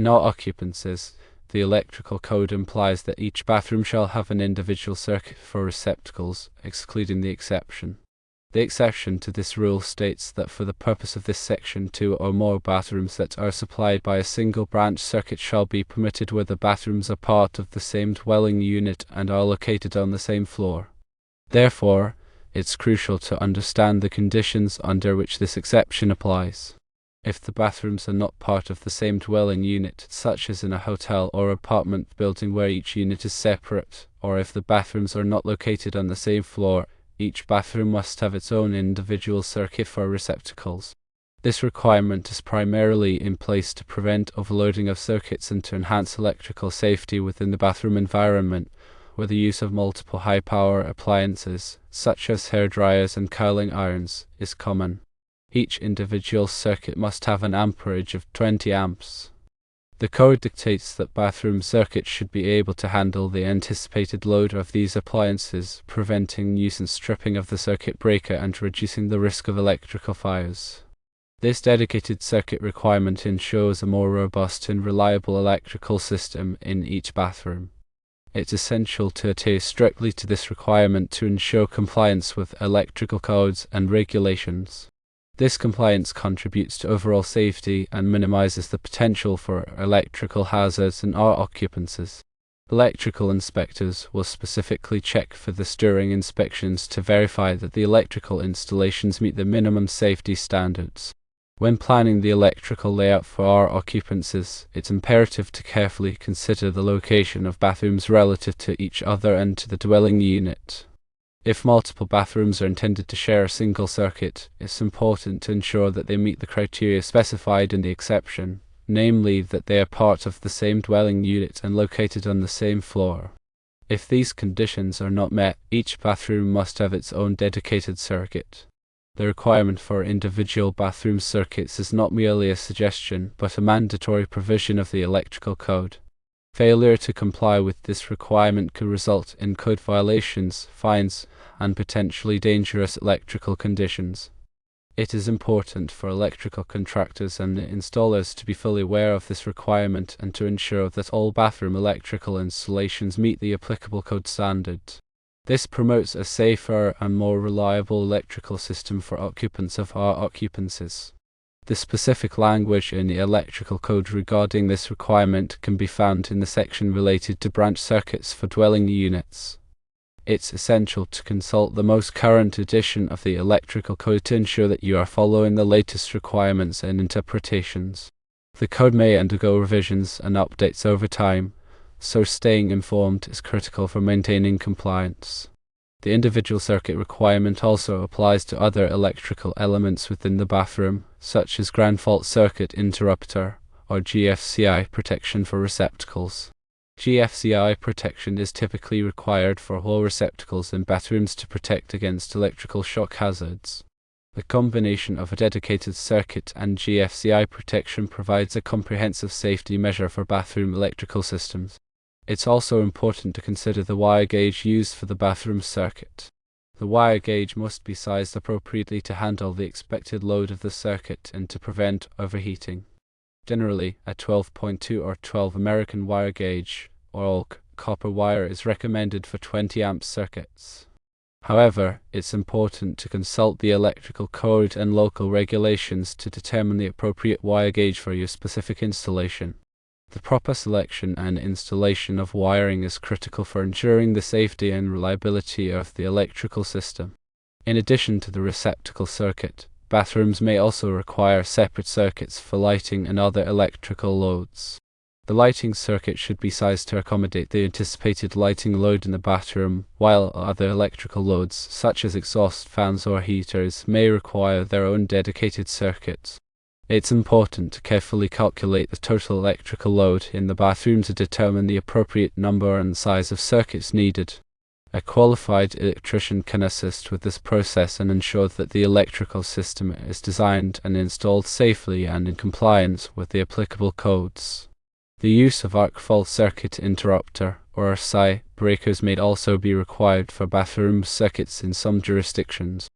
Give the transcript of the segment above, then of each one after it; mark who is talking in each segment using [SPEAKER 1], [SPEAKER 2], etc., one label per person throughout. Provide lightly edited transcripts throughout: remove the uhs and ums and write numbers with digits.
[SPEAKER 1] In all occupancies, the electrical code implies that each bathroom shall have an individual circuit for receptacles, excluding the exception. The exception to this rule states that for the purpose of this section, 2 or more bathrooms that are supplied by a single branch circuit shall be permitted where the bathrooms are part of the same dwelling unit and are located on the same floor. Therefore, it's crucial to understand the conditions under which this exception applies. If the bathrooms are not part of the same dwelling unit, such as in a hotel or apartment building where each unit is separate, or if the bathrooms are not located on the same floor, each bathroom must have its own individual circuit for receptacles. This requirement is primarily in place to prevent overloading of circuits and to enhance electrical safety within the bathroom environment, where the use of multiple high-power appliances, such as hair dryers and curling irons, is common. Each individual circuit must have an amperage of 20 amps. The code dictates that bathroom circuits should be able to handle the anticipated load of these appliances, preventing nuisance stripping of the circuit breaker and reducing the risk of electrical fires. This dedicated circuit requirement ensures a more robust and reliable electrical system in each bathroom. It's essential to adhere strictly to this requirement to ensure compliance with electrical codes and regulations. This compliance contributes to overall safety and minimizes the potential for electrical hazards in all occupancies. Electrical inspectors will specifically check for this during inspections to verify that the electrical installations meet the minimum safety standards. When planning the electrical layout for our occupancies, it's imperative to carefully consider the location of bathrooms relative to each other and to the dwelling unit. If multiple bathrooms are intended to share a single circuit, it's important to ensure that they meet the criteria specified in the exception, namely that they are part of the same dwelling unit and located on the same floor. If these conditions are not met, each bathroom must have its own dedicated circuit. The requirement for individual bathroom circuits is not merely a suggestion, but a mandatory provision of the electrical code. Failure to comply with this requirement could result in code violations, fines, and potentially dangerous electrical conditions. It is important for electrical contractors and installers to be fully aware of this requirement and to ensure that all bathroom electrical installations meet the applicable code standards. This promotes a safer and more reliable electrical system for occupants of our occupancies. The specific language in the electrical code regarding this requirement can be found in the section related to branch circuits for dwelling units. It's essential to consult the most current edition of the electrical code to ensure that you are following the latest requirements and interpretations. The code may undergo revisions and updates over time, so staying informed is critical for maintaining compliance. The individual circuit requirement also applies to other electrical elements within the bathroom, such as ground fault circuit interrupter, or GFCI protection for receptacles. GFCI protection is typically required for all receptacles in bathrooms to protect against electrical shock hazards. The combination of a dedicated circuit and GFCI protection provides a comprehensive safety measure for bathroom electrical systems. It's also important to consider the wire gauge used for the bathroom circuit. The wire gauge must be sized appropriately to handle the expected load of the circuit and to prevent overheating. Generally, a 12.2 or 12 American wire gauge, or copper wire, is recommended for 20 amp circuits. However, it's important to consult the electrical code and local regulations to determine the appropriate wire gauge for your specific installation. The proper selection and installation of wiring is critical for ensuring the safety and reliability of the electrical system. In addition to the receptacle circuit, bathrooms may also require separate circuits for lighting and other electrical loads. The lighting circuit should be sized to accommodate the anticipated lighting load in the bathroom, while other electrical loads, such as exhaust fans or heaters, may require their own dedicated circuits. It's important to carefully calculate the total electrical load in the bathroom to determine the appropriate number and size of circuits needed. A qualified electrician can assist with this process and ensure that the electrical system is designed and installed safely and in compliance with the applicable codes. The use of arc fault circuit interrupter, or SI, breakers may also be required for bathroom circuits in some jurisdictions.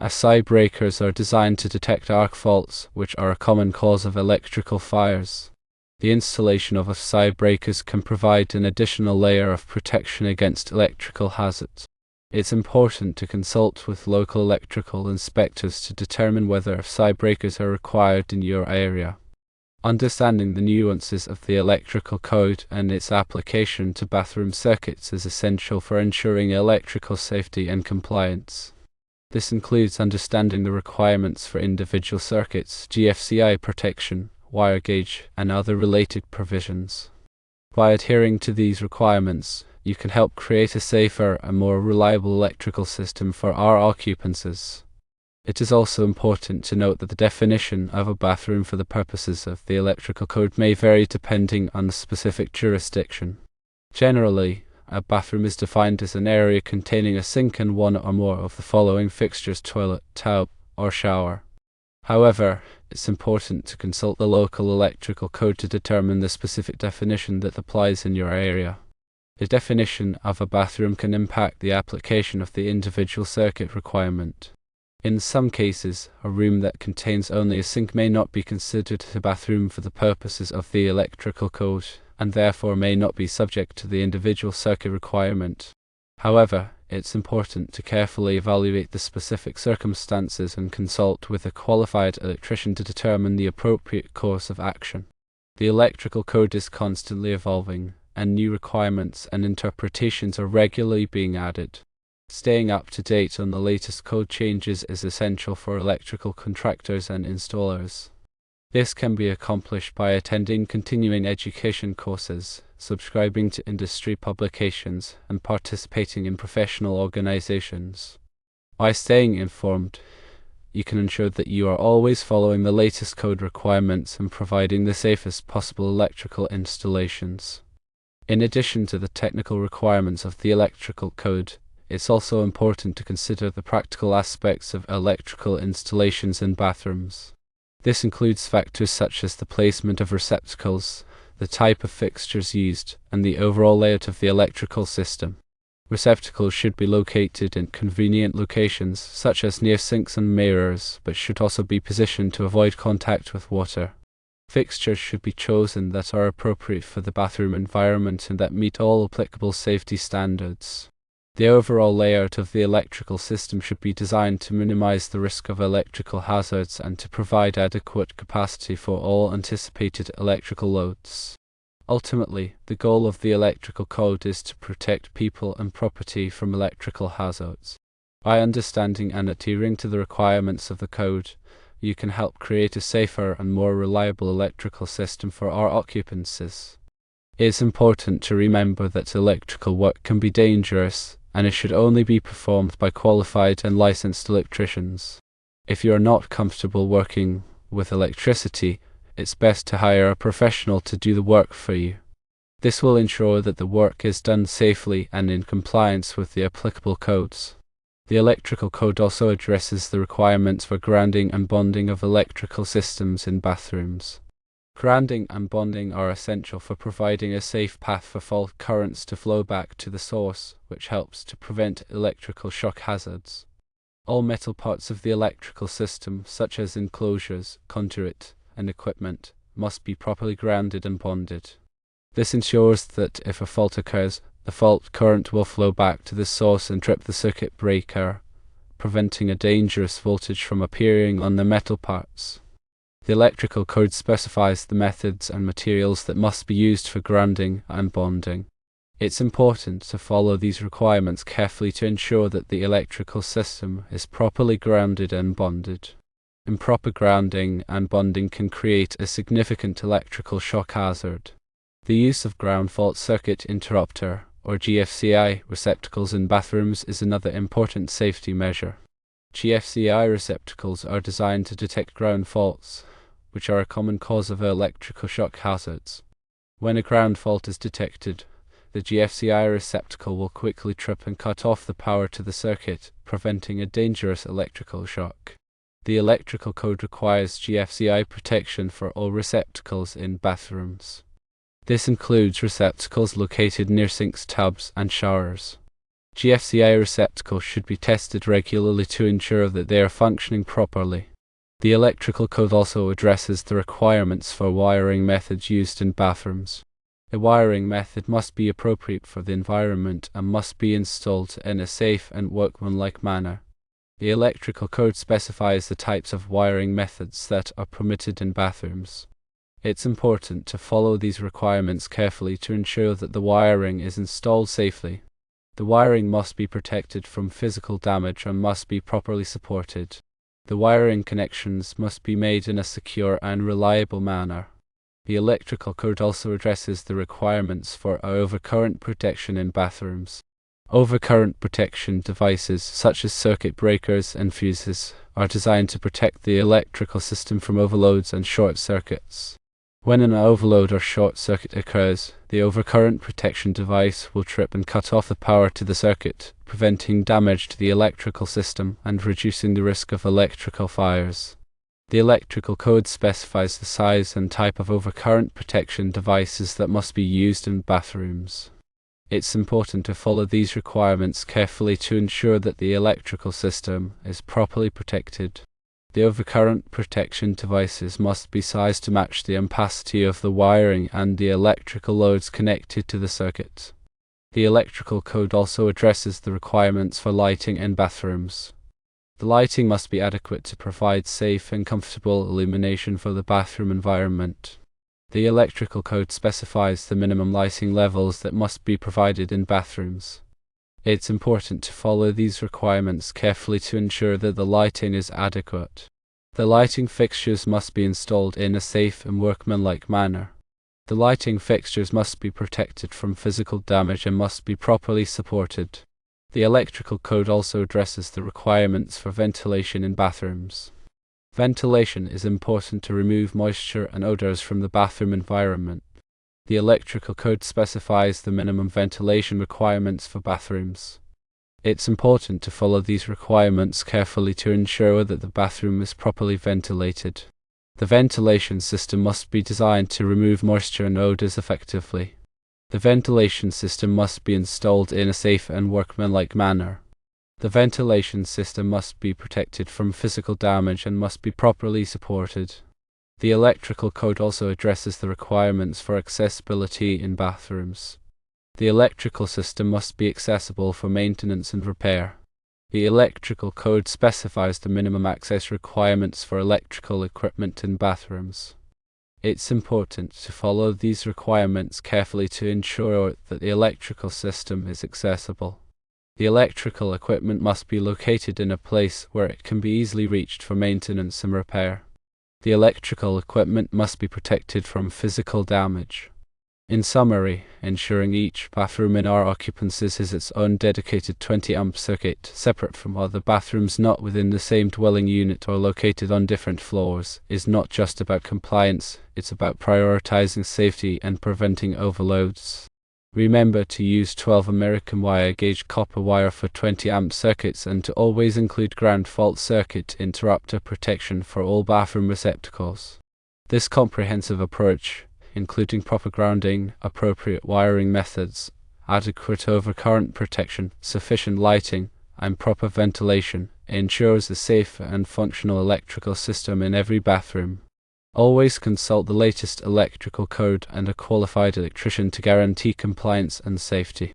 [SPEAKER 1] SI breakers are designed to detect arc faults, which are a common cause of electrical fires. The installation of side breakers can provide an additional layer of protection against electrical hazards. It's important to consult with local electrical inspectors to determine whether side breakers are required in your area. Understanding the nuances of the electrical code and its application to bathroom circuits is essential for ensuring electrical safety and compliance. This includes understanding the requirements for individual circuits, GFCI protection, wire gauge, and other related provisions. By adhering to these requirements, you can help create a safer and more reliable electrical system for our occupancies. It is also important to note that the definition of a bathroom for the purposes of the electrical code may vary depending on the specific jurisdiction. Generally, a bathroom is defined as an area containing a sink and one or more of the following fixtures: toilet, tub, or shower. However, it's important to consult the local electrical code to determine the specific definition that applies in your area. The definition of a bathroom can impact the application of the individual circuit requirement. In some cases, a room that contains only a sink may not be considered a bathroom for the purposes of the electrical code, and therefore may not be subject to the individual circuit requirement. However, it's important to carefully evaluate the specific circumstances and consult with a qualified electrician to determine the appropriate course of action. The electrical code is constantly evolving, and new requirements and interpretations are regularly being added. Staying up to date on the latest code changes is essential for electrical contractors and installers. This can be accomplished by attending continuing education courses, subscribing to industry publications, and participating in professional organizations. By staying informed, you can ensure that you are always following the latest code requirements and providing the safest possible electrical installations. In addition to the technical requirements of the electrical code, it's also important to consider the practical aspects of electrical installations in bathrooms. This includes factors such as the placement of receptacles, the type of fixtures used, and the overall layout of the electrical system. Receptacles should be located in convenient locations, such as near sinks and mirrors, but should also be positioned to avoid contact with water. Fixtures should be chosen that are appropriate for the bathroom environment and that meet all applicable safety standards. The overall layout of the electrical system should be designed to minimize the risk of electrical hazards and to provide adequate capacity for all anticipated electrical loads. Ultimately, the goal of the electrical code is to protect people and property from electrical hazards. By understanding and adhering to the requirements of the code, you can help create a safer and more reliable electrical system for our occupancies. It is important to remember that electrical work can be dangerous, and it should only be performed by qualified and licensed electricians. If you are not comfortable working with electricity, it's best to hire a professional to do the work for you. This will ensure that the work is done safely and in compliance with the applicable codes. The electrical code also addresses the requirements for grounding and bonding of electrical systems in bathrooms. Grounding and bonding are essential for providing a safe path for fault currents to flow back to the source, which helps to prevent electrical shock hazards. All metal parts of the electrical system, such as enclosures, conduit, and equipment, must be properly grounded and bonded. This ensures that if a fault occurs, the fault current will flow back to the source and trip the circuit breaker, preventing a dangerous voltage from appearing on the metal parts. The electrical code specifies the methods and materials that must be used for grounding and bonding. It's important to follow these requirements carefully to ensure that the electrical system is properly grounded and bonded. Improper grounding and bonding can create a significant electrical shock hazard. The use of ground fault circuit interrupter, or GFCI, receptacles in bathrooms is another important safety measure. GFCI receptacles are designed to detect ground faults, which are a common cause of electrical shock hazards. When a ground fault is detected, the GFCI receptacle will quickly trip and cut off the power to the circuit, preventing a dangerous electrical shock. The electrical code requires GFCI protection for all receptacles in bathrooms. This includes receptacles located near sinks, tubs, and showers. GFCI receptacles should be tested regularly to ensure that they are functioning properly. The electrical code also addresses the requirements for wiring methods used in bathrooms. A wiring method must be appropriate for the environment and must be installed in a safe and workmanlike manner. The electrical code specifies the types of wiring methods that are permitted in bathrooms. It's important to follow these requirements carefully to ensure that the wiring is installed safely. The wiring must be protected from physical damage and must be properly supported. The wiring connections must be made in a secure and reliable manner. The electrical code also addresses the requirements for overcurrent protection in bathrooms. Overcurrent protection devices, such as circuit breakers and fuses, are designed to protect the electrical system from overloads and short circuits. When an overload or short circuit occurs, the overcurrent protection device will trip and cut off the power to the circuit, preventing damage to the electrical system and reducing the risk of electrical fires. The electrical code specifies the size and type of overcurrent protection devices that must be used in bathrooms. It's important to follow these requirements carefully to ensure that the electrical system is properly protected. The overcurrent protection devices must be sized to match the ampacity of the wiring and the electrical loads connected to the circuit. The electrical code also addresses the requirements for lighting in bathrooms. The lighting must be adequate to provide safe and comfortable illumination for the bathroom environment. The electrical code specifies the minimum lighting levels that must be provided in bathrooms. It's important to follow these requirements carefully to ensure that the lighting is adequate. The lighting fixtures must be installed in a safe and workmanlike manner. The lighting fixtures must be protected from physical damage and must be properly supported. The electrical code also addresses the requirements for ventilation in bathrooms. Ventilation is important to remove moisture and odors from the bathroom environment. The electrical code specifies the minimum ventilation requirements for bathrooms. It's important to follow these requirements carefully to ensure that the bathroom is properly ventilated. The ventilation system must be designed to remove moisture and odors effectively. The ventilation system must be installed in a safe and workmanlike manner. The ventilation system must be protected from physical damage and must be properly supported. The electrical code also addresses the requirements for accessibility in bathrooms. The electrical system must be accessible for maintenance and repair. The electrical code specifies the minimum access requirements for electrical equipment in bathrooms. It's important to follow these requirements carefully to ensure that the electrical system is accessible. The electrical equipment must be located in a place where it can be easily reached for maintenance and repair. The electrical equipment must be protected from physical damage. In summary, ensuring each bathroom in our occupancies has its own dedicated 20-amp circuit, separate from other bathrooms not within the same dwelling unit or located on different floors, is not just about compliance, it's about prioritizing safety and preventing overloads. Remember to use 12 American wire gauge copper wire for 20-amp circuits and to always include ground fault circuit interrupter protection for all bathroom receptacles. This comprehensive approach, including proper grounding, appropriate wiring methods, adequate overcurrent protection, sufficient lighting, and proper ventilation, ensures a safe and functional electrical system in every bathroom. Always consult the latest electrical code and a qualified electrician to guarantee compliance and safety.